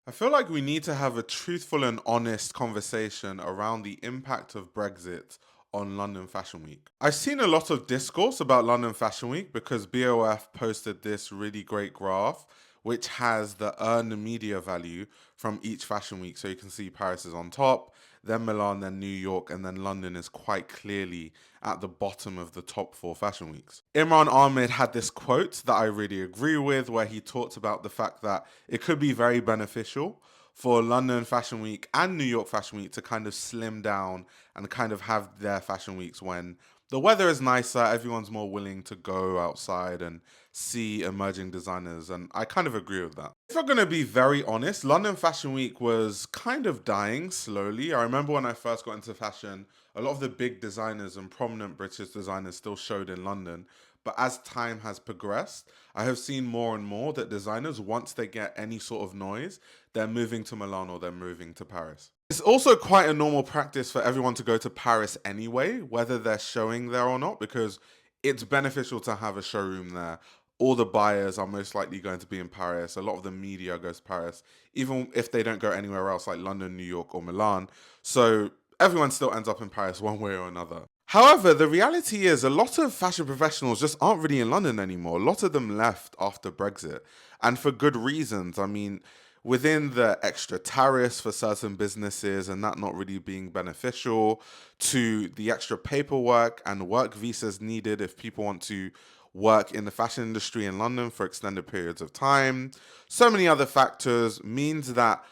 I feel like we need to have a truthful and honest conversation around the impact of Brexit on London Fashion Week. I've seen a lot of discourse about London Fashion Week because BOF posted this really great graph which has the earned media value from each fashion week. So you can see Paris is on top, then Milan, then New York, and then London is quite clearly at the bottom of the top four fashion weeks. Imran Ahmed had this quote that I really agree with, where he talked about the fact that it could be very beneficial for London Fashion Week and New York Fashion Week to kind of slim down and kind of have their fashion weeks when the weather is nicer, everyone's more willing to go outside and see emerging designers. And I kind of agree with that. If I'm going to be very honest, London Fashion Week was kind of dying slowly. I remember when I first got into fashion, a lot of the big designers and prominent British designers still showed in London. But as time has progressed, I have seen more and more that designers, once they get any sort of noise, they're moving to Milan or they're moving to Paris. It's also quite a normal practice for everyone to go to Paris anyway, whether they're showing there or not, because it's beneficial to have a showroom there. All the buyers are most likely going to be in Paris. A lot of the media goes to Paris, even if they don't go anywhere else like London, New York, or Milan. So everyone still ends up in Paris one way or another. However, the reality is a lot of fashion professionals just aren't really in London anymore. A lot of them left after Brexit, and for good reasons. I mean, within the extra tariffs for certain businesses and that not really being beneficial, to the extra paperwork and work visas needed if people want to work in the fashion industry in London for extended periods of time. So many other factors means that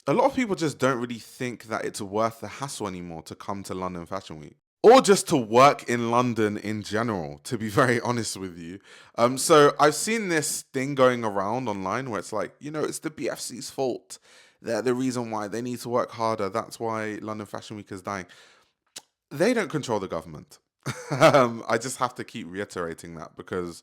a lot of people just don't really think that it's worth the hassle anymore to come to London Fashion Week. Or just to work in London in general, to be very honest with you. So I've seen this thing going around online where it's like, it's the BFC's fault. They're the reason why they need to work harder. That's why London Fashion Week is dying. They don't control the government. I just have to keep reiterating that because,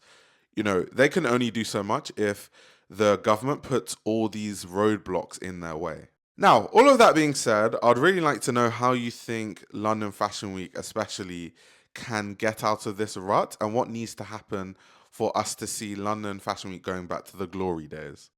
they can only do so much if the government puts all these roadblocks in their way. Now, all of that being said, I'd really like to know how you think London Fashion Week, especially, can get out of this rut and what needs to happen for us to see London Fashion Week going back to the glory days.